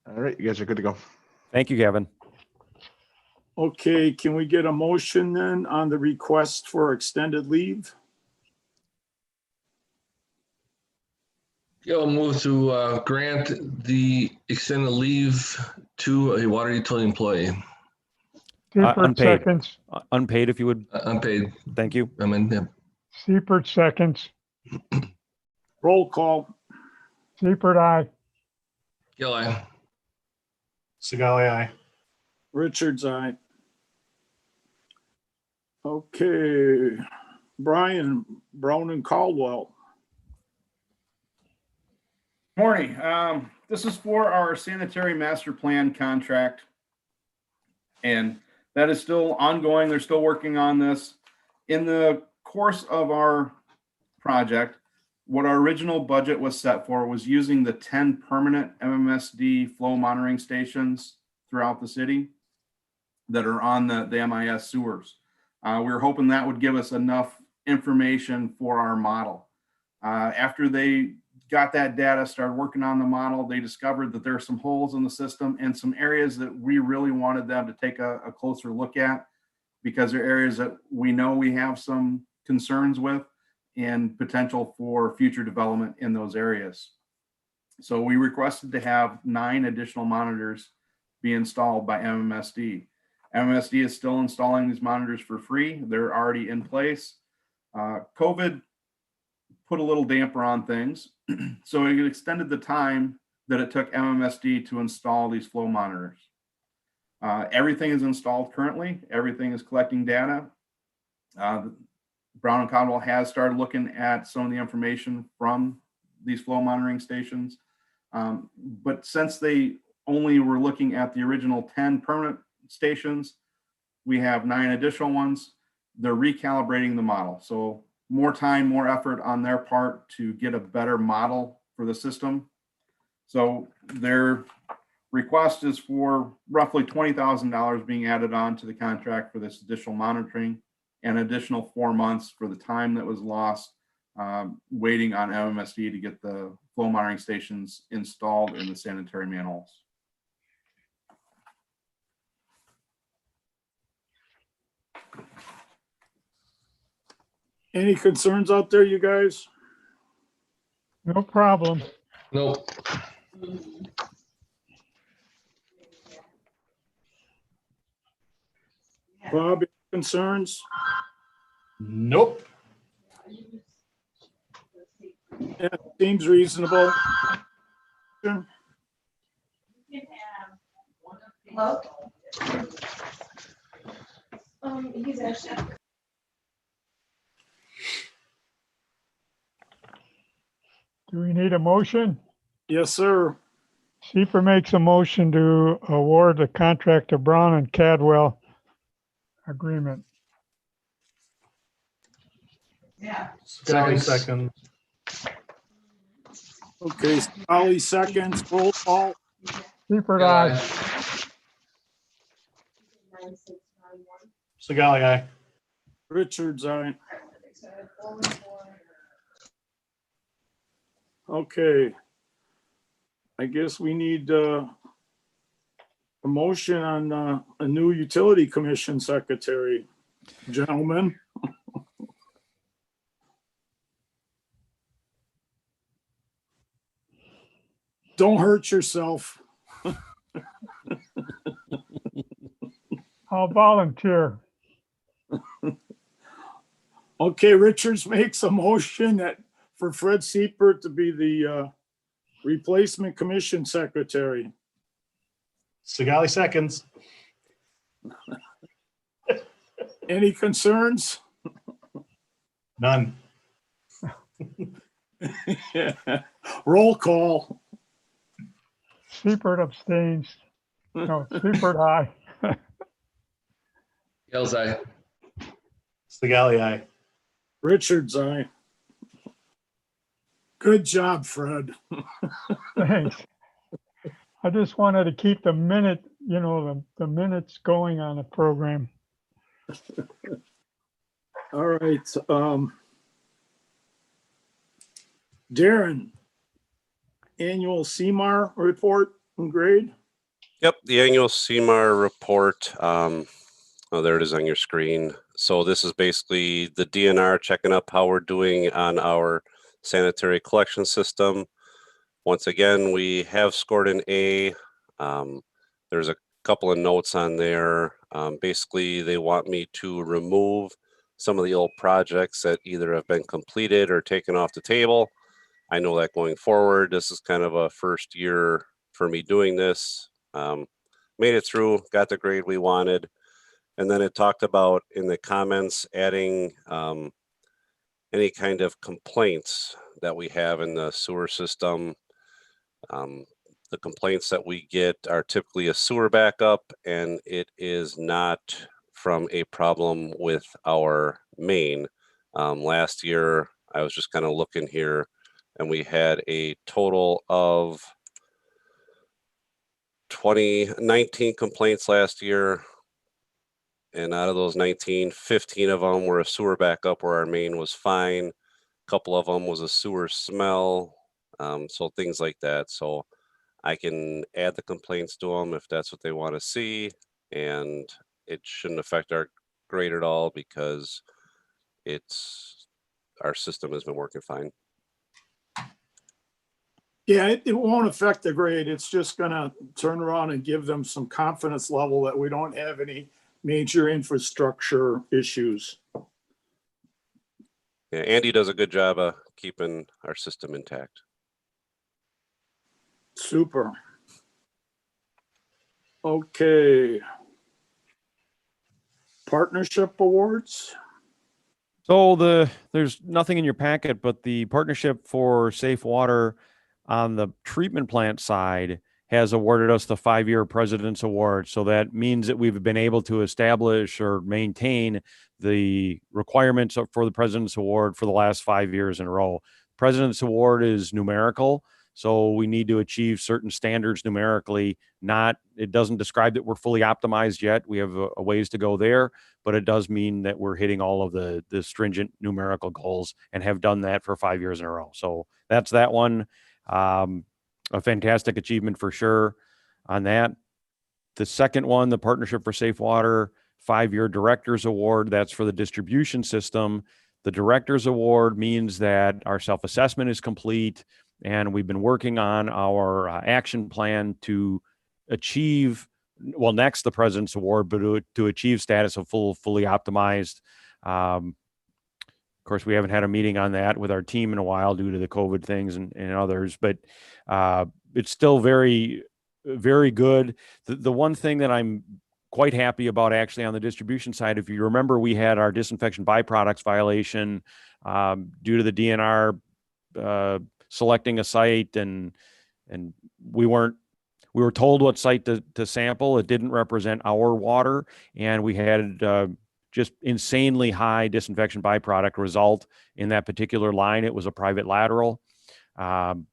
All right, you guys are good to go. Thank you, Gavin. Okay, can we get a motion then on the request for extended leave? Yeah, I'll move to grant the extended leave to a water utility employee. Seifert Unpaid. seconds. Unpaid, if you would. Unpaid. Thank you. I mean, yeah. Seifert seconds. Roll call. Seifert, aye. Gill, aye. Sigali, aye. Richards, aye. Okay, Brian, Brown and Caldwell. Morning. This is for our sanitary master plan contract. And that is still ongoing. They're still working on this. In the course of our project, what our original budget was set for was using the 10 permanent MMSD flow monitoring stations throughout the city that are on the MIS sewers. We were hoping that would give us enough information for our model. After they got that data, started working on the model, they discovered that there are some holes in the system and some areas that we really wanted them to take a closer look at, because they're areas that we know we have some concerns with and potential for future development in those areas. So we requested to have 9 additional monitors be installed by MMSD. MMSD is still installing these monitors for free. They're already in place. COVID put a little damper on things. So it extended the time that it took MMSD to install these flow monitors. Everything is installed currently. Everything is collecting data. Brown and Caldwell has started looking at some of the information from these flow monitoring stations. But since they only were looking at the original 10 permanent stations, we have 9 additional ones. They're recalibrating the model. So more time, more effort on their part to get a better model for the system. So their request is for roughly $20,000 being added on to the contract for this additional monitoring, and additional 4 months for the time that was lost waiting on MMSD to get the flow monitoring stations installed in the sanitary manholes. Any concerns out there, you guys? No problem. Nope. Bob, any concerns? Nope. Yeah, seems reasonable. Hello? He's actually. Do we need a motion? Yes, sir. Seifert makes a motion to award the contract to Brown and Cadwell agreement. Yeah. Sigali, Seconds. second. Okay, Ollie seconds, roll call. Seifert, Gill, aye. aye. Sigali, aye. Richards, aye. Okay. I guess we need a motion on a new utility commission secretary, gentlemen. Don't hurt yourself. I'll volunteer. Okay, Richards makes a motion that for Fred Seifert to be the replacement commission secretary. Sigali, seconds. Any concerns? None. Roll call. Seifert abstains. No, Seifert, aye. Gill's, aye. Sigali, aye. Richards, aye. Good job, Fred. Thanks. I just wanted to keep the minute, the minutes going on the program. All right. Darren, annual CMAR report and grade. Yep, the annual CMAR report. Oh, there it is on your screen. So this is basically the DNR checking up how we're doing on our sanitary collection system. Once again, we have scored an A. There's a couple of notes on there. Basically, they want me to remove some of the old projects that either have been completed or taken off the table. I know that going forward, this is kind of a first year for me doing this. Made it through, got the grade we wanted. And then it talked about in the comments adding any kind of complaints that we have in the sewer system. The complaints that we get are typically a sewer backup, and it is not from a problem with our main. Last year, I was just kind of looking here, and we had a total of 19 complaints last year. And out of those 19, 15 of them were a sewer backup where our main was fine. A couple of them was a sewer smell. So things like that. So I can add the complaints to them if that's what they want to see. And it shouldn't affect our grade at all because our system has been working fine. Yeah, it won't affect the grade. It's just gonna turn around and give them some confidence level that we don't have any major infrastructure issues. Yeah, Andy does a good job of keeping our system intact. Super. Okay. Partnership awards. So there's nothing in your packet, but the Partnership for Safe Water on the treatment plant side has awarded us the 5-year President's Award. So that means that we've been able to establish or maintain the requirements for the President's Award for the last 5 years in a row. President's Award is numerical, so we need to achieve certain standards numerically. It doesn't describe that we're fully optimized yet. We have a ways to go there, but it does mean that we're hitting all of the stringent numerical goals and have done that for 5 years in a row. So that's that one. A fantastic achievement for sure on that. The second one, the Partnership for Safe Water 5-year Directors Award, that's for the distribution system. The Directors Award means that our self-assessment is complete and we've been working on our action plan to achieve, well, next the President's Award, but to achieve status of fully optimized. Of course, we haven't had a meeting on that with our team in a while due to the COVID things and others, but it's still very, very good. The one thing that I'm quite happy about actually on the distribution side, if you remember, we had our disinfection byproducts violation due to the DNR selecting a site and we were told what site to sample. It didn't represent our water, and we had just insanely high disinfection byproduct result in that particular line. It was a private lateral.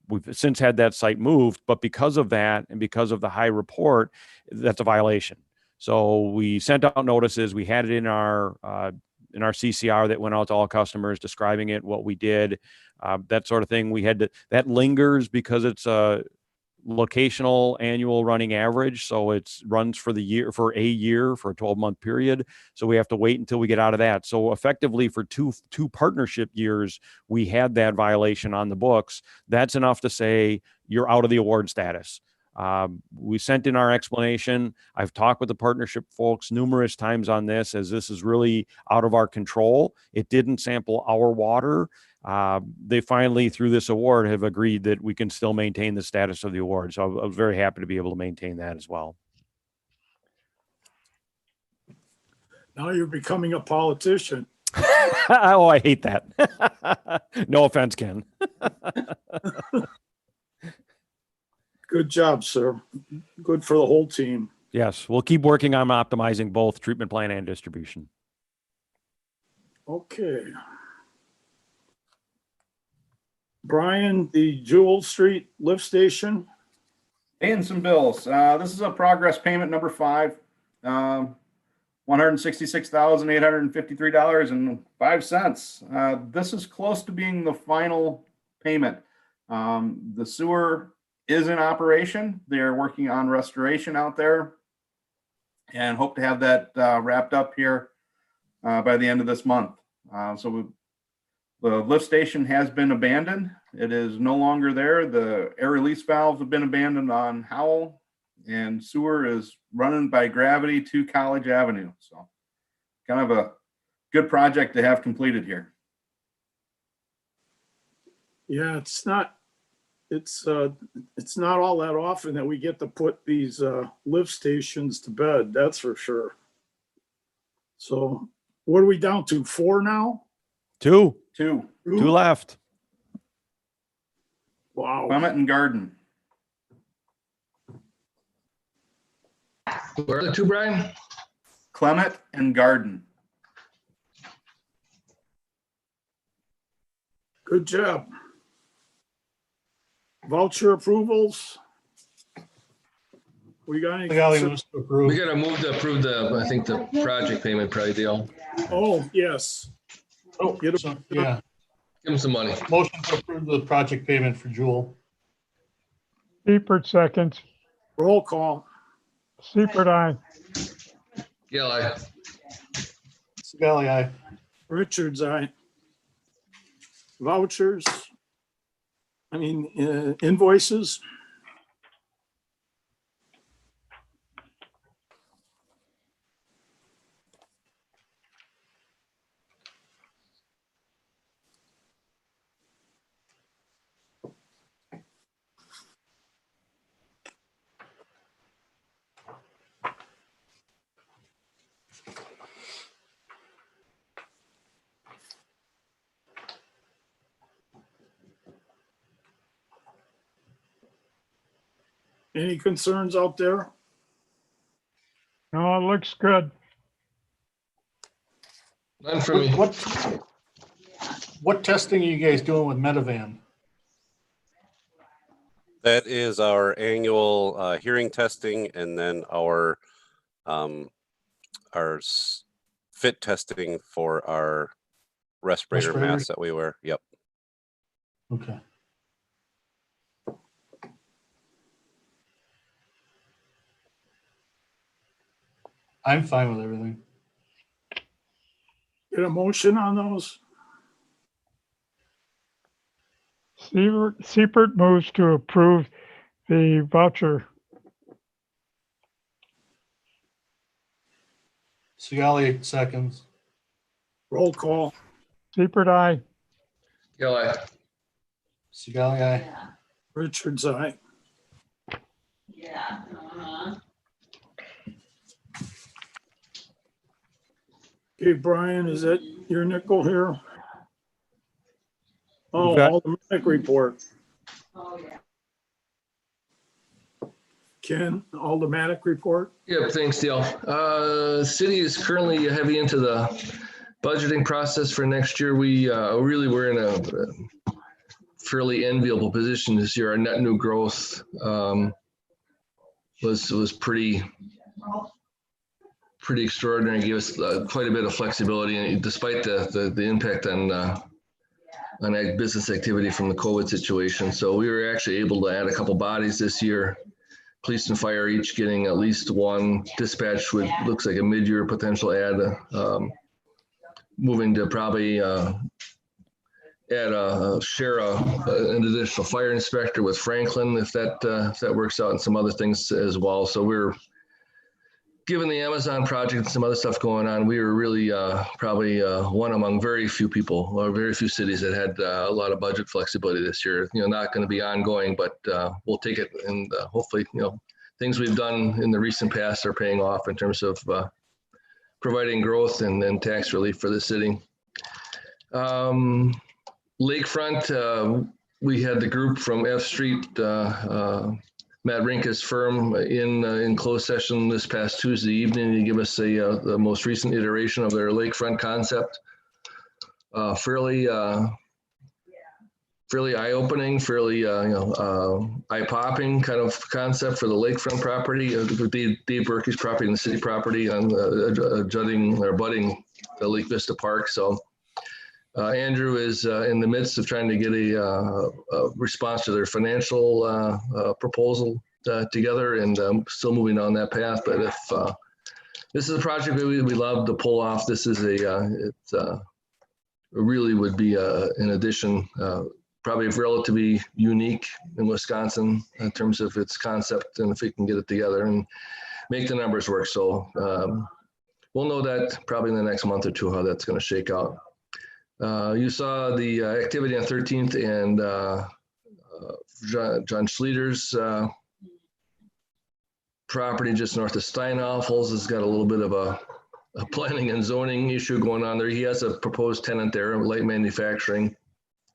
We've since had that site moved, but because of that and because of the high report, that's a violation. So we sent out notices. We had it in our CCR that went out to all customers describing it, what we did, that sort of thing. That lingers because it's a locational annual running average. So it runs for a year, for a 12-month period. So we have to wait until we get out of that. So effectively for two partnership years, we had that violation on the books. That's enough to say you're out of the award status. We sent in our explanation. I've talked with the partnership folks numerous times on this, as this is really out of our control. It didn't sample our water. They finally, through this award, have agreed that we can still maintain the status of the award. So I was very happy to be able to maintain that as well. Now you're becoming a politician. Oh, I hate that. No offense, Ken. Good job, sir. Good for the whole team. Yes, we'll keep working on optimizing both treatment plant and distribution. Okay. Brian, the Jewel Street lift station. Paying some bills. This is a progress payment number 5. $166,853.05. This is close to being the final payment. The sewer is in operation. They're working on restoration out there and hope to have that wrapped up here by the end of this month. The lift station has been abandoned. It is no longer there. The air release valves have been abandoned on Howell, and sewer is running by gravity to College Avenue. So kind of a good project to have completed here. Yeah, it's not all that often that we get to put these lift stations to bed, that's for sure. So what are we down to, 4 now? Two Two, left. Wow. Clement and Garden. Where are the two, Brian? Clement and Garden. Good job. Voucher approvals. We got any? Sigali moves to approve. We got to move to approve I think the project payment probably deal. Oh, yes. Oh, Get so, yeah. Give him some money. Motion to approve the project payment for Jewel. Seifert seconds. Roll call. Seifert, aye. Yeah, Sigali, aye. Richards, aye. Vouchers. Invoices. Any concerns out there? No, it looks good. none for me. What testing are you guys doing with Metavan? That is our annual hearing testing, and then our fit testing for our respirator Respirators? masks that we wear. Yep. Okay. I'm fine with everything. Get a motion on those? Seifert moves to approve the voucher. Sigali seconds. Roll call. Seifert, aye. Yeah, Sigali, aye. Richards, aye. Yeah. Okay, Brian, is that your nickel here? Oh, You got- aldermanic report. Oh, yeah. Ken, aldermanic report? Yeah, thanks, Dale. City is currently heavy into the budgeting process for next year. We really were in a fairly enviable position this year. Our net new growth was pretty extraordinary. It gave us quite a bit of flexibility, and despite the impact on ag business activity from the COVID situation. So we were actually able to add a couple bodies this year. Police and fire each getting at least one. Dispatch with looks like a mid-year potential add. Moving to probably add an additional fire inspector with Franklin if that works out, and some other things as well. So we're given the Amazon project and some other stuff going on, we were really probably one among very few people or very few cities that had a lot of budget flexibility this year. Not going to be ongoing, but we'll take it, and hopefully, things we've done in the recent past are paying off in terms of providing growth and tax relief for the city. Lakefront, we had the group from F Street, Matt Rinkus firm in closed session this past Tuesday evening to give us the most recent iteration of their lakefront concept. Fairly eye-opening, fairly eye-popping kind of concept for the lakefront property. Dave Berkey's property and the city property on budding the Lake Vista Park. So Andrew is in the midst of trying to get a response to their financial proposal together, and still moving on that path. But if this is a project that we love to pull off, this is it really would be an addition, probably relatively unique in Wisconsin in terms of its concept, and if we can get it together and make the numbers work. So we'll know that probably in the next month or two how that's going to shake out. You saw the activity on 13th and John Schleter's property just north of Steinhoffels has got a little bit of a planning and zoning issue going on there. He has a proposed tenant there, light manufacturing.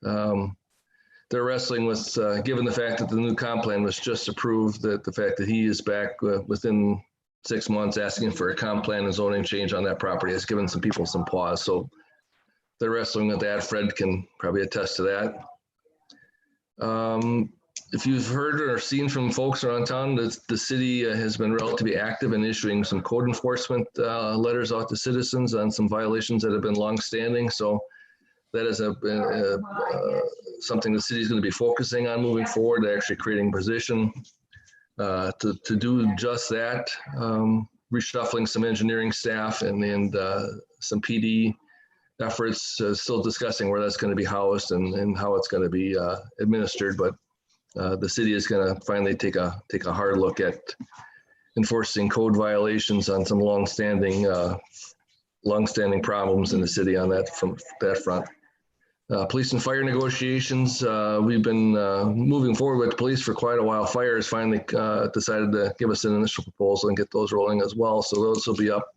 They're wrestling with, given the fact that the new comp plan was just approved, that the fact that he is back within 6 months asking for a comp plan and zoning change on that property has given some people some pause. So they're wrestling with that. Fred can probably attest to that. If you've heard or seen from folks around town, the city has been relatively active in issuing some code enforcement letters out to citizens on some violations that have been longstanding. So that is something the city is going to be focusing on moving forward, actually creating a position to do just that, reshuffling some engineering staff and some PD efforts, still discussing where that's going to be housed and how it's going to be administered. But the city is going to finally take a hard look at enforcing code violations on some longstanding problems in the city on that from that front. Police and fire negotiations. We've been moving forward with the police for quite a while. Fire has finally decided to give us an initial proposal and get those rolling as well. So those will be up.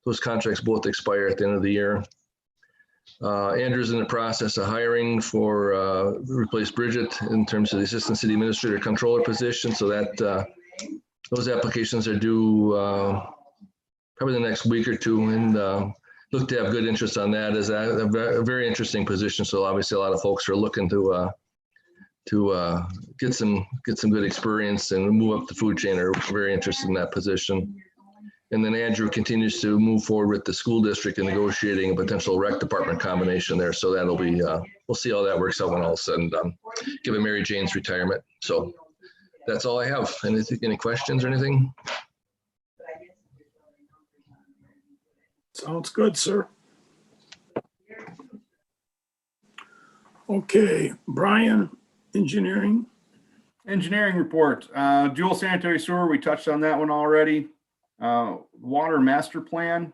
Those contracts both expire at the end of the year. Andrew's in the process of hiring for replace Bridget in terms of the assistant city administrator controller position. So that those applications are due probably the next week or two, and look to have good interest on that. Is a very interesting position. So obviously a lot of folks are looking to get some good experience and move up the food chain. Are very interested in that position. And then Andrew continues to move forward with the school district and negotiating a potential rec department combination there. So that'll be, we'll see how that works out when all of a sudden, given Mary Jane's retirement. So that's all I have. Any questions or anything? Sounds good, sir. Okay, Brian, engineering. Engineering report, dual sanitary sewer, we touched on that one already. Water master plan.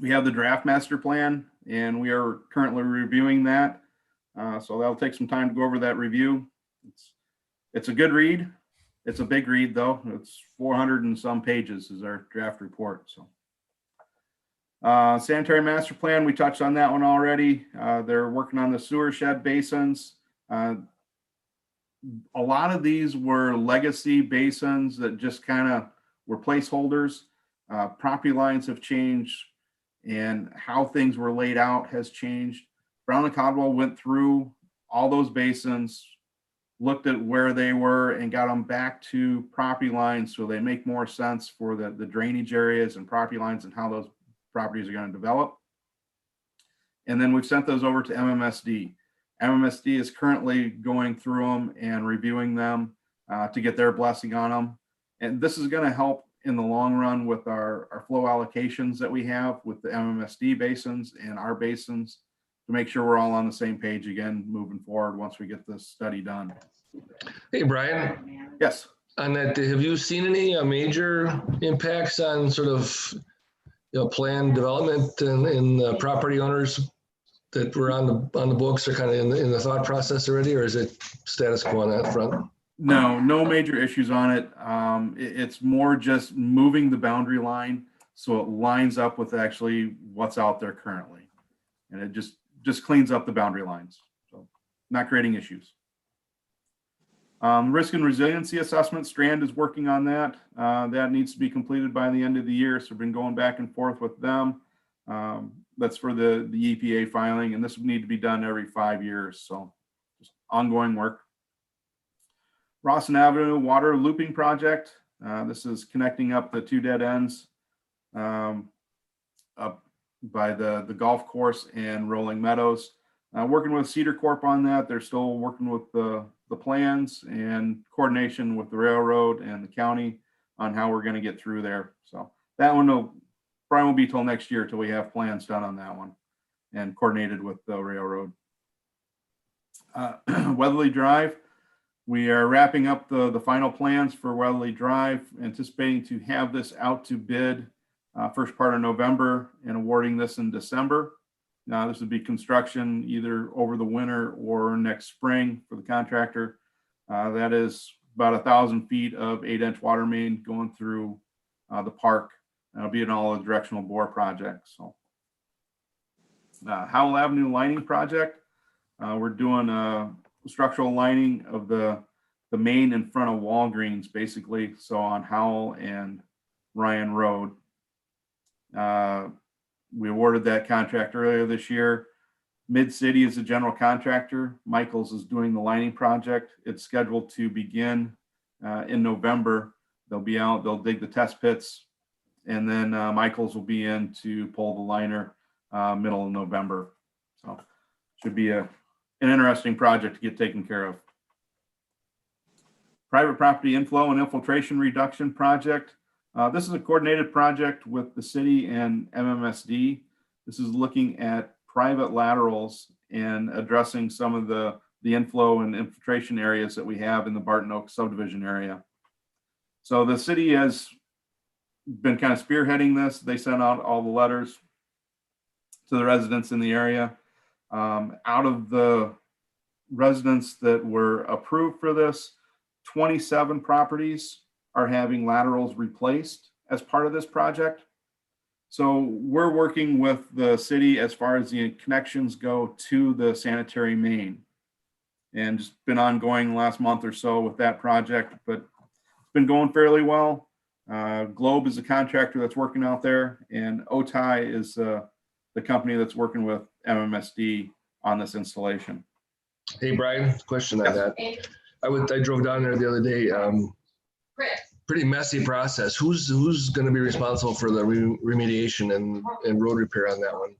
We have the draft master plan and we are currently reviewing that. So that'll take some time to go over that review. It's a good read. It's a big read though. It's 400 and some pages is our draft report. So sanitary master plan, we touched on that one already. They're working on the sewer shed basins. A lot of these were legacy basins that just kind of were placeholders. Property lines have changed and how things were laid out has changed. Brown and Caldwell went through all those basins, looked at where they were and got them back to property lines so they make more sense for the drainage areas and property lines and how those properties are going to develop. And then we've sent those over to MMSD. MMSD is currently going through them and reviewing them to get their blessing on them. And this is going to help in the long run with our flow allocations that we have with the MMSD basins and our basins to make sure we're all on the same page again moving forward once we get this study done. Hey, Brian. Yes. On that, have you seen any major impacts on sort of planned development and property owners that were on the books or kind of in the thought process already, or is it status quo on that front? No major issues on it. It's more just moving the boundary line so it lines up with actually what's out there currently. And it just cleans up the boundary lines. So not creating issues. Risk and resiliency assessment, Strand is working on that. That needs to be completed by the end of the year. So we've been going back and forth with them. That's for the EPA filing, and this would need to be done every 5 years. So just ongoing work. Rawson Avenue water looping project. This is connecting up the two dead ends up by the golf course and Rolling Meadows. Working with Cedar Corp on that. They're still working with the plans and coordination with the railroad and the county on how we're going to get through there. So that one probably won't be till next year till we have plans done on that one and coordinated with the railroad. Weatherly Drive, we are wrapping up the final plans for Weatherly Drive, anticipating to have this out to bid first part of November and awarding this in December. Now, this would be construction either over the winter or next spring for the contractor. That is about 1,000 feet of 8-inch water main going through the park. It'll be an all directional bore project. So, Howell Avenue lining project. We're doing a structural lining of the main in front of Walgreens, basically. So on Howell and Ryan Road. We awarded that contract earlier this year. Mid-City is the general contractor. Michaels is doing the lining project. It's scheduled to begin in November. They'll be out, they'll dig the test pits, and then Michaels will be in to pull the liner middle of November. So should be an interesting project to get taken care of. Private property inflow and infiltration reduction project. This is a coordinated project with the city and MMSD. This is looking at private laterals and addressing some of the inflow and infiltration areas that we have in the Barton Oak subdivision area. So the city has been kind of spearheading this. They sent out all the letters to the residents in the area. Out of the residents that were approved for this, 27 properties are having laterals replaced as part of this project. So we're working with the city as far as the connections go to the sanitary main, and just been ongoing the last month or so with that project, but it's been going fairly well. Globe is the contractor that's working out there, and OTI is the company that's working with MMSD on this installation. Hey, Brian, question on that. I drove down there the other day. Pretty messy process. Who's going to be responsible for the remediation and road repair on that one?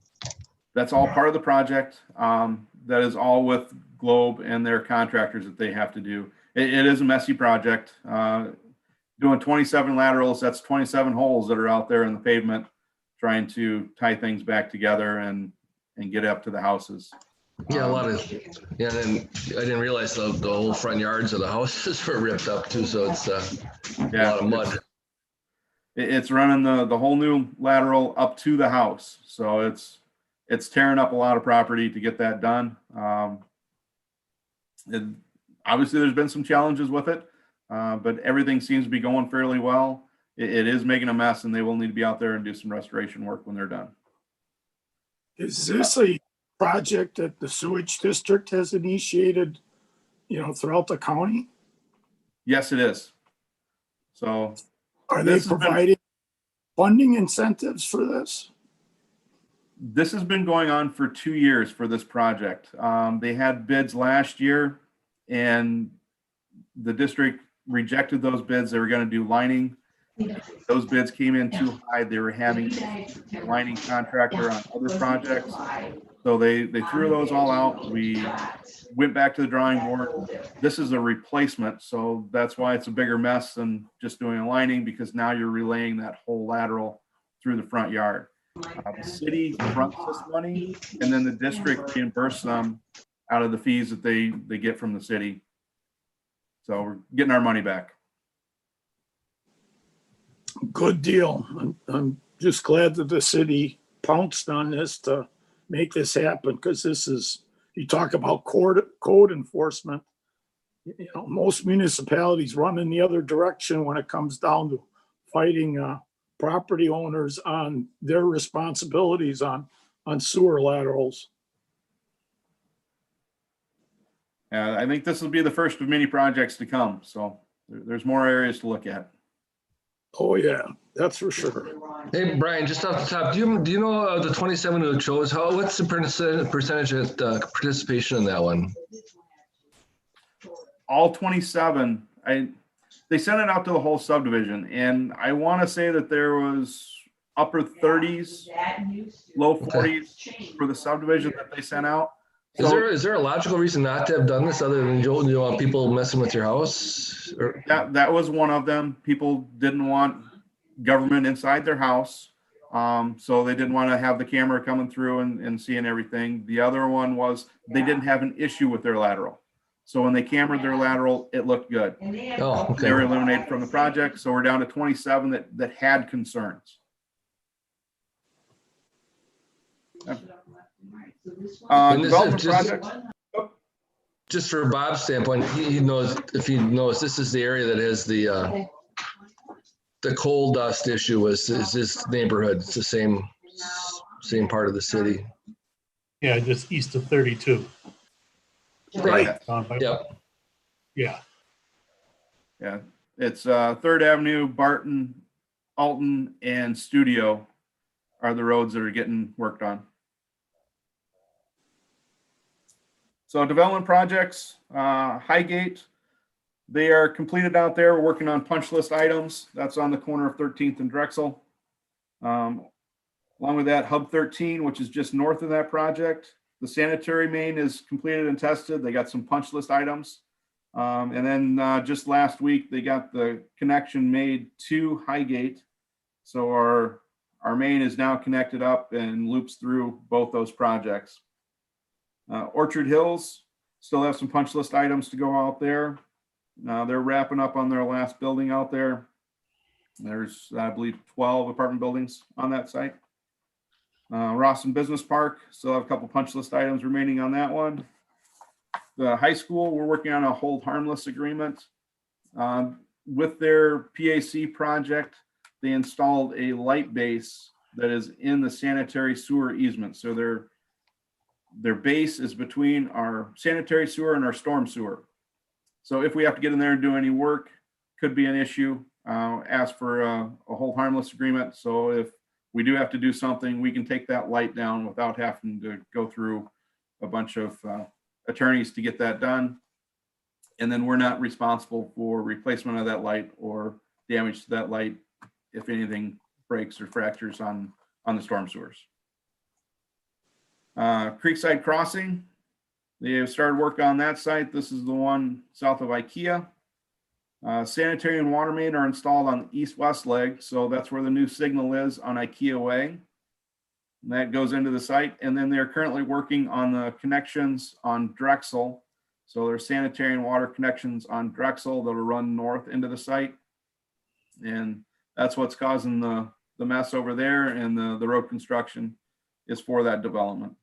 That's all part of the project. That is all with Globe and their contractors that they have to do. It is a messy project. Doing 27 laterals, that's 27 holes that are out there in the pavement, trying to tie things back together and get up to the houses. Yeah, and I didn't realize the whole front yards of the houses were ripped up too, so it's a lot of mud. It's running the whole new lateral up to the house, so it's tearing up a lot of property to get that done. Obviously, there's been some challenges with it, but everything seems to be going fairly well. It is making a mess, and they will need to be out there and do some restoration work when they're done. Is this a project that the sewage district has initiated, throughout the county? Yes, it is. So are they providing funding incentives for this? This has been going on for 2 years for this project. They had bids last year, and the district rejected those bids. They were going to do lining. Those bids came in too high. They were having a lining contractor on other projects. So they threw those all out. We went back to the drawing board. This is a replacement, so that's why it's a bigger mess than just doing a lining, because now you're relaying that whole lateral through the front yard. The city fronts this money, and then the district reimburses them out of the fees that they get from the city. So we're getting our money back. Good deal. I'm just glad that the city pounced on this to make this happen, because this is, you talk about code enforcement. Most municipalities run in the other direction when it comes down to fighting property owners on their responsibilities on sewer laterals. I think this will be the first of many projects to come. So there's more areas to look at. Oh yeah, that's for sure. Hey, Brian, just off the top, do you know the 27 who chose? What's the percentage of participation in that one? All 27. They sent it out to the whole subdivision, and I want to say that there was upper 30s, low 40s for the subdivision that they sent out. So Is there a logical reason not to have done this other than you don't want people messing with your house? Or, that was one of them. People didn't want government inside their house. So they didn't want to have the camera coming through and seeing everything. The other one was they didn't have an issue with their lateral. So when they cambered their lateral, it looked good. oh, okay. They were eliminated from the project. So we're down to 27 that had concerns. And this is Development just- projects. Just for Bob's standpoint, he knows, if he knows, this is the area that has the coal dust issue is this neighborhood. It's the same part of the city. Yeah, just east of 32. Right. Yep. Yeah. Yeah, it's 3rd Avenue, Barton, Alton, and Studio are the roads that are getting worked on. So development projects, Highgate, they are completed out there. We're working on punch list items. That's on the corner of 13th and Drexel. Along with that, Hub 13, which is just north of that project. The sanitary main is completed and tested. They got some punch list items. And then just last week, they got the connection made to Highgate. So our main is now connected up and loops through both those projects. Orchard Hills still have some punch list items to go out there. They're wrapping up on their last building out there. There's, I believe, 12 apartment buildings on that site. Rawson Business Park, still have a couple punch list items remaining on that one. The high school, we're working on a hold harmless agreement. With their PAC project, they installed a light base that is in the sanitary sewer easement. So their base is between our sanitary sewer and our storm sewer. So if we have to get in there and do any work, could be an issue. Ask for a hold harmless agreement. So if we do have to do something, we can take that light down without having to go through a bunch of attorneys to get that done. And then we're not responsible for replacement of that light or damage to that light if anything breaks or fractures on the storm sewers. Creekside Crossing, they have started work on that site. This is the one south of IKEA. Sanitary and water main are installed on the east-west leg, so that's where the new signal is on IKEA Way. And that goes into the site, and then they're currently working on the connections on Drexel. So there's sanitary and water connections on Drexel that'll run north into the site, and that's what's causing the mess over there, and the road construction is for that development.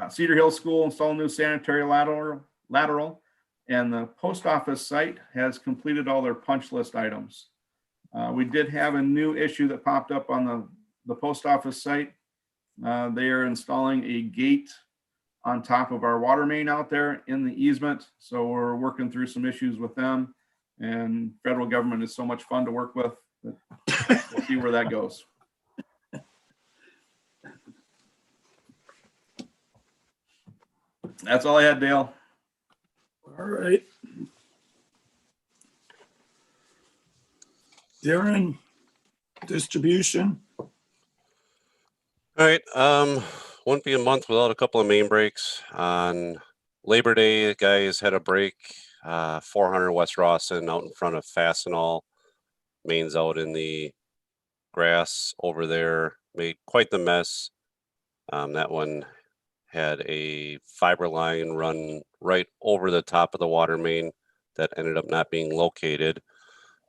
Cedar Hill School installed new sanitary lateral, and the post office site has completed all their punch list items. We did have a new issue that popped up on the post office site. They are installing a gate on top of our water main out there in the easement. So we're working through some issues with them, and federal government is so much fun to work with. We'll see where that goes. That's all I had, Dale. All right. Darren, distribution. All right. Wouldn't be a month without a couple of main breaks. On Labor Day, the guys had a break, 400 West Rawson out in front of Fastenal. Mains out in the grass over there, made quite the mess. That one had a fiber line run right over the top of the water main that ended up not being located.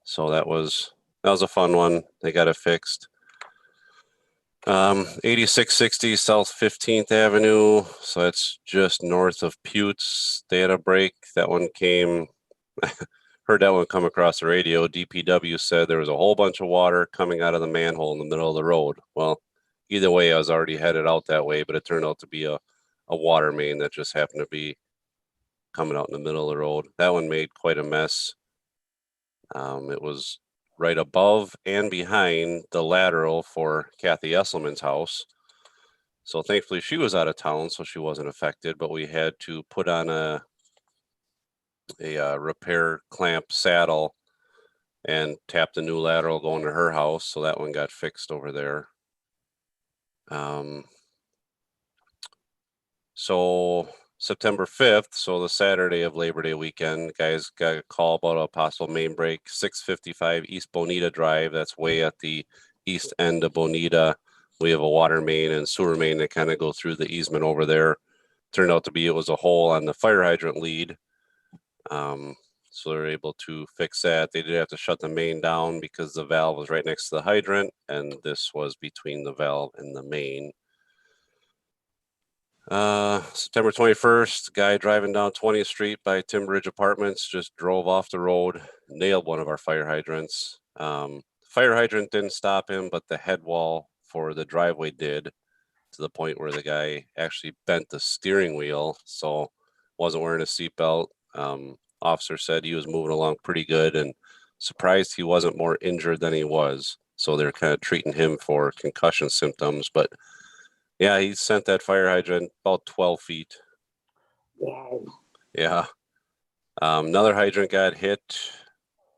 So that was a fun one. They got it fixed. 8660 South 15th Avenue. So it's just north of Putes. They had a break. That one came, heard that one come across the radio. DPW said there was a whole bunch of water coming out of the manhole in the middle of the road. Well, either way, I was already headed out that way, but it turned out to be a water main that just happened to be coming out in the middle of the road. That one made quite a mess. It was right above and behind the lateral for Kathy Esselman's house. So thankfully she was out of town, so she wasn't affected, but we had to put on a repair clamp saddle and tapped a new lateral going to her house. So that one got fixed over there. So September 5th, so the Saturday of Labor Day weekend, guys got a call about a possible main break, 655 East Bonita Drive. That's way at the east end of Bonita. We have a water main and sewer main that kind of go through the easement over there. Turned out to be, it was a hole on the fire hydrant lead. So they're able to fix that. They did have to shut the main down because the valve was right next to the hydrant, and this was between the valve and the main. September 21st, guy driving down 20th Street by Tim Ridge Apartments just drove off the road, nailed one of our fire hydrants. Fire hydrant didn't stop him, but the head wall for the driveway did, to the point where the guy actually bent the steering wheel, so wasn't wearing a seatbelt. Officer said he was moving along pretty good and surprised he wasn't more injured than he was. So they're kind of treating him for concussion symptoms, but yeah, he sent that fire hydrant about 12 feet. Wow. Yeah. Another hydrant got hit.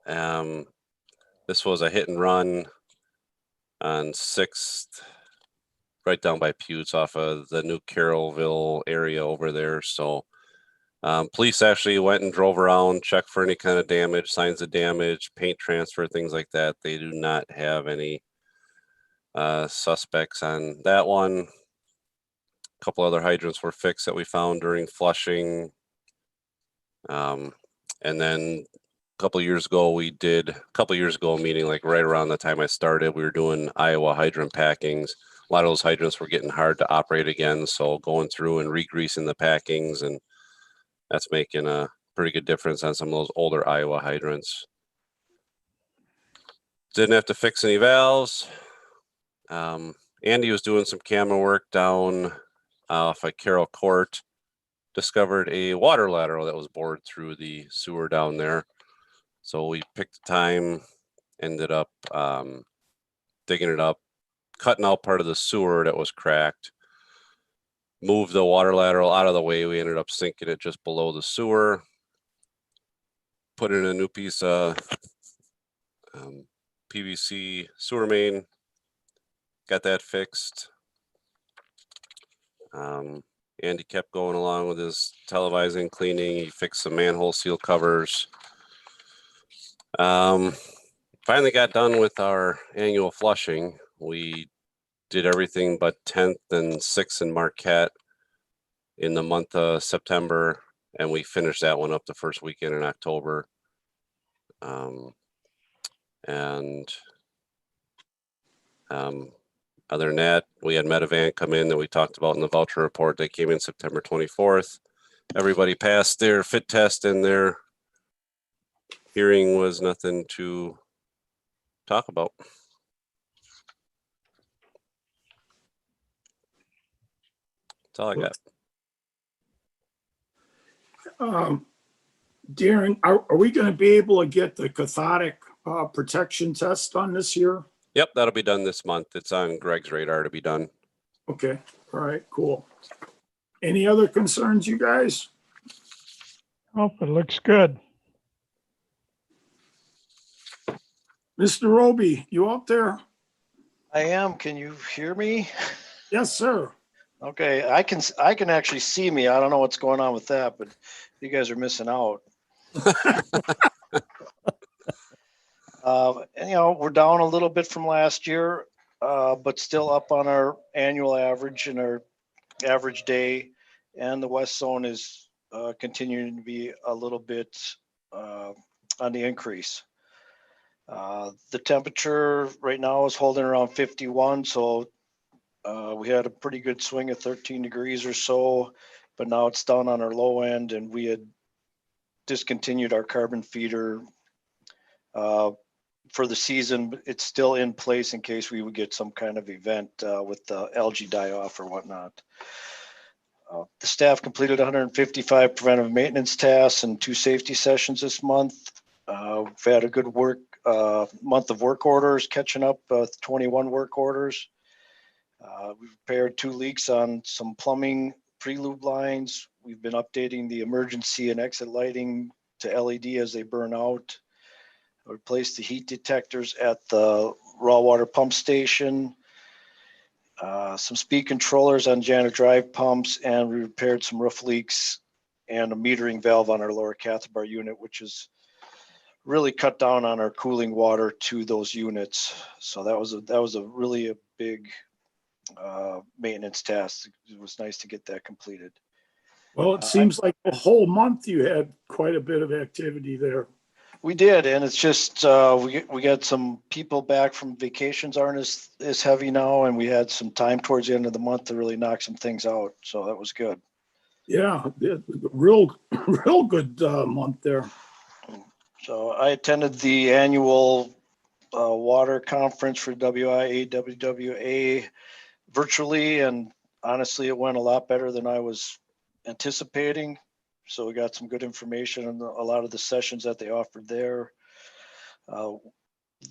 This was a hit and run on 6th, right down by Pewds off of the new Carrollville area over there. So police actually went and drove around, checked for any kind of damage, signs of damage, paint transfer, things like that. They do not have any suspects on that one. A couple other hydrants were fixed that we found during flushing. And then a couple years ago, meaning like right around the time I started, we were doing Iowa hydrant packings. A lot of those hydrants were getting hard to operate again. So going through and re-greasing the packings, and that's making a pretty good difference on some of those older Iowa hydrants. Didn't have to fix any valves. Andy was doing some camera work down off at Carroll Court. Discovered a water lateral that was bored through the sewer down there. So we picked the time, ended up digging it up, cutting out part of the sewer that was cracked, moved the water lateral out of the way. We ended up sinking it just below the sewer, put in a new piece of PVC sewer main, got that fixed. Andy kept going along with his televising, cleaning. He fixed some manhole seal covers. Finally got done with our annual flushing. We did everything but 10th and 6th in Marquette in the month of September, and we finished that one up the first weekend in October. Other than that, we had Medivan come in that we talked about in the voucher report. They came in September 24th. Everybody passed their fit test, and their hearing was nothing to talk about. That's all I got. Darren, are we going to be able to get the cathodic protection test done this year? Yep, that'll be done this month. It's on Greg's radar to be done. Okay. All right, cool. Any other concerns, you guys? Oh, it looks good. Mr. Roby, you out there? I am. Can you hear me? Yes, sir. Okay, I can actually see me. I don't know what's going on with that, but you guys are missing out. And we're down a little bit from last year, but still up on our annual average and our average day. And the West Zone is continuing to be a little bit on the increase. The temperature right now is holding around 51, so we had a pretty good swing of 13 degrees or so, but now it's down on our low end, and we had discontinued our carbon feeder for the season. It's still in place in case we would get some kind of event with the algae die-off or whatnot. The staff completed 155 preventive maintenance tasks and 2 safety sessions this month. We've had a good month of work orders, catching up 21 work orders. We've repaired 2 leaks on some plumbing pre-lube lines. We've been updating the emergency and exit lighting to LED as they burn out. replaced the heat detectors at the raw water pump station, some speed controllers on Jana Drive pumps, and we repaired some roof leaks and a metering valve on our lower Cathabar unit, which is really cut down on our cooling water to those units. So that was a really a big maintenance task. It was nice to get that completed. Well, it seems like the whole month you had quite a bit of activity there. We did, and it's just we got some people back from vacations aren't as heavy now, and we had some time towards the end of the month to really knock some things out. So that was good. Yeah, real good month there. So I attended the annual water conference for WIAWWA virtually, and honestly, it went a lot better than I was anticipating. So we got some good information on a lot of the sessions that they offered there. The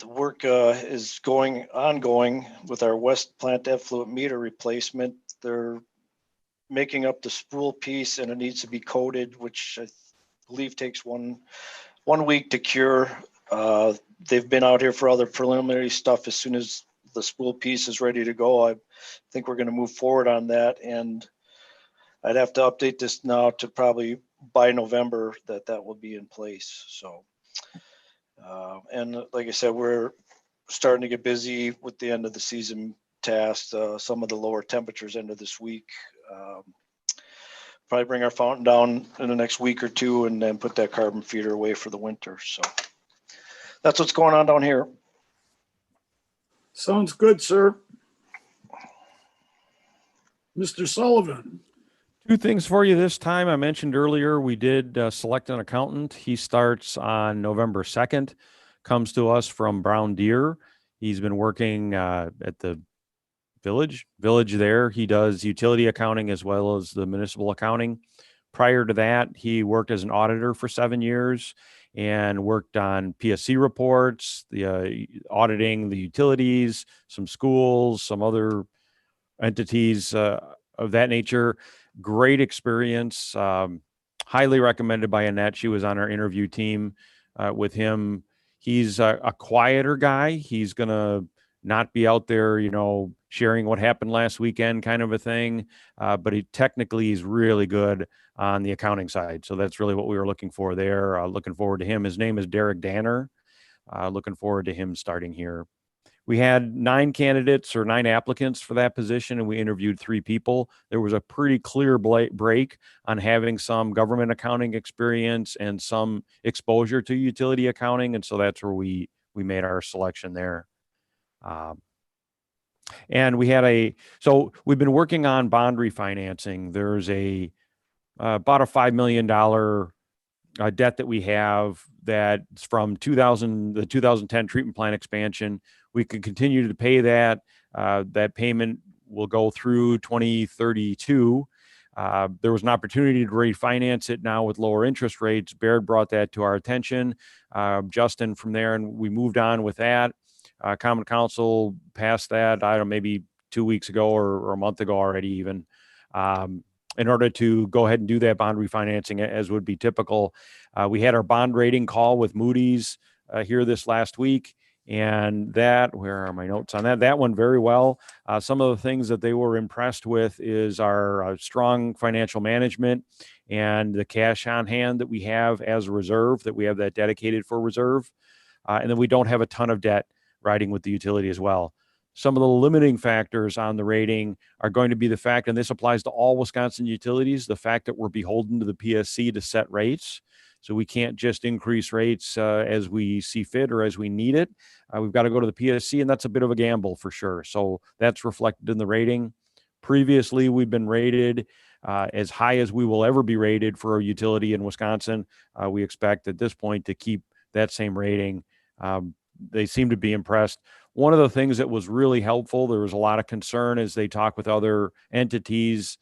work is ongoing with our West Plant effluent meter replacement. They're making up the spool piece, and it needs to be coated, which I believe takes one week to cure. They've been out here for other preliminary stuff. As soon as the spool piece is ready to go, I think we're going to move forward on that. And I'd have to update this now to probably by November that will be in place. So, and like I said, we're starting to get busy with the end of the season tasks. Some of the lower temperatures end of this week. Probably bring our fountain down in the next week or two, and then put that carbon feeder away for the winter. So that's what's going on down here. Sounds good, sir. Mr. Sullivan. Two things for you this time. I mentioned earlier we did select an accountant. He starts on November 2nd, comes to us from Brown Deer. He's been working at the village there. He does utility accounting as well as the municipal accounting. Prior to that, he worked as an auditor for 7 years and worked on PSC reports, the auditing the utilities, some schools, some other entities of that nature. Great experience. Highly recommended by Annette. She was on our interview team with him. He's a quieter guy. He's going to not be out there, sharing what happened last weekend kind of a thing. But he technically is really good on the accounting side. So that's really what we were looking for there. Looking forward to him. His name is Derek Danner. Looking forward to him starting here. We had 9 applicants for that position, and we interviewed 3 people. There was a pretty clear break on having some government accounting experience and some exposure to utility accounting. And so that's where we made our selection there. And we had so we've been working on bond refinancing. There's about a $5 million debt that we have that's from the 2010 treatment plant expansion. We can continue to pay that. That payment will go through 2032. There was an opportunity to refinance it now with lower interest rates. Baird brought that to our attention. Justin from there, and we moved on with that. Common Council passed that, maybe 2 weeks ago or a month ago already even, in order to go ahead and do that bond refinancing as would be typical. We had our bond rating call with Moody's here this last week. And where are my notes on that? That went very well. Some of the things that they were impressed with is our strong financial management and the cash on hand that we have as a reserve, that we have that dedicated for reserve. And then we don't have a ton of debt riding with the utility as well. Some of the limiting factors on the rating are going to be the fact, and this applies to all Wisconsin utilities, the fact that we're beholden to the PSC to set rates. So we can't just increase rates as we see fit or as we need it. We've got to go to the PSC, and that's a bit of a gamble for sure. So that's reflected in the rating. Previously, we've been rated as high as we will ever be rated for a utility in Wisconsin. We expect at this point to keep that same rating. They seem to be impressed. One of the things that was really helpful, there was a lot of concern as they talk with other entities,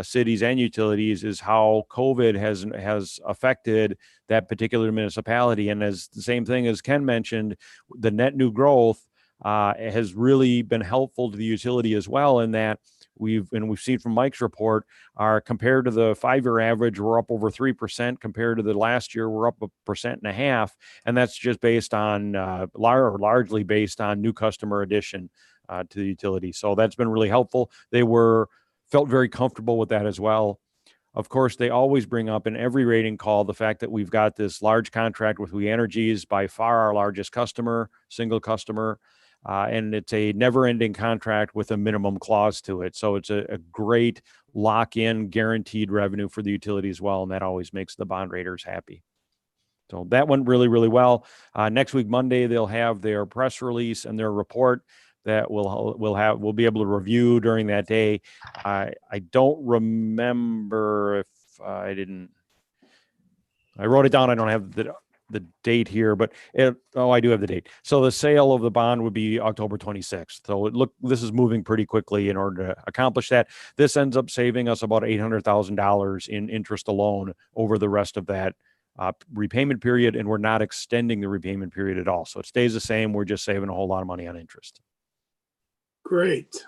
cities and utilities, is how COVID has affected that particular municipality. And as the same thing as Ken mentioned, the net new growth has really been helpful to the utility as well, in that we've seen from Mike's report, are compared to the 5-year average, we're up over 3%. Compared to the last year, we're up 1.5%. And that's just based on, largely based on new customer addition to the utility. So that's been really helpful. They felt very comfortable with that as well. Of course, they always bring up in every rating call the fact that we've got this large contract with We Energies, by far our largest customer, single customer, and it's a never-ending contract with a minimum clause to it. So it's a great lock-in guaranteed revenue for the utility as well, and that always makes the bond raters happy. So that went really, really well. Next week, Monday, they'll have their press release and their report that we'll be able to review during that day. I don't remember if I wrote it down. I don't have the date here, but I do have the date. So the sale of the bond would be October 26th. So this is moving pretty quickly in order to accomplish that. This ends up saving us about $800,000 in interest alone over the rest of that repayment period, and we're not extending the repayment period at all. So it stays the same. We're just saving a whole lot of money on interest. Great.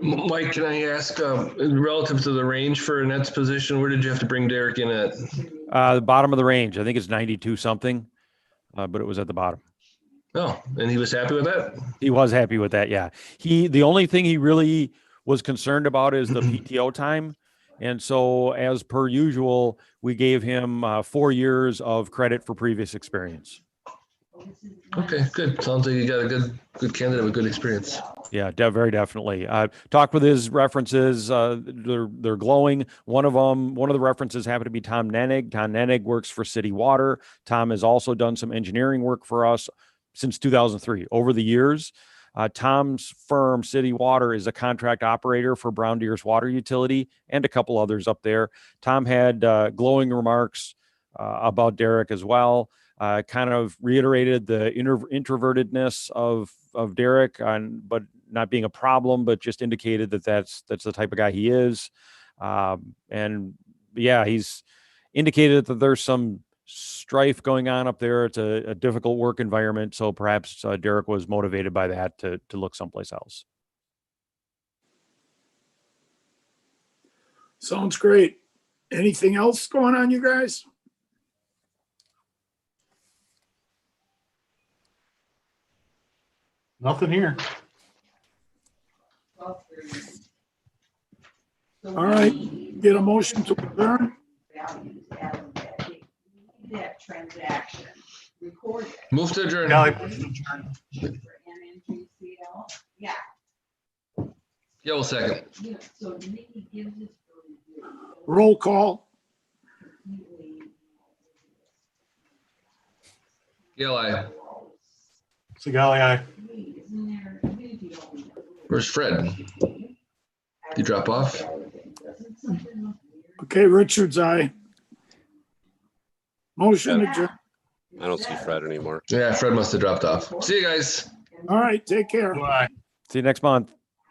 Mike, can I ask, relative to the range for Annette's position, where did you have to bring Derek in at? The bottom of the range. I think it's 92 something, but it was at the bottom. Oh, and he was happy with that? He was happy with that. Yeah. The only thing he really was concerned about is the PTO time. And so as per usual, we gave him 4 years of credit for previous experience. Okay, good. Sounds like you got a good candidate with good experience. Yeah, very definitely. Talked with his references. They're glowing. One of the references happened to be Tom Nenig. Tom Nenig works for City Water. Tom has also done some engineering work for us since 2003. Over the years, Tom's firm, City Water, is a contract operator for Brown Deer's water utility and a couple others up there. Tom had glowing remarks about Derek as well. Kind of reiterated the introvertedness of Derek, but not being a problem, but just indicated that that's the type of guy he is. And yeah, he's indicated that there's some strife going on up there. It's a difficult work environment. So perhaps Derek was motivated by that to look someplace else. Sounds great. Anything else going on, you guys? Nothing here. All right, get a motion to adjourn. That transaction recorded. Move to adjourn. Yeah. Yeah, we'll second. So Nikki gives us. Roll call. Eli. Sigali, aye. Where's Fred? You drop off? Okay, Richard's aye. Motion adjourned. I don't see Fred anymore. Yeah, Fred must have dropped off. See you guys. All right, take care. Bye. See you next month.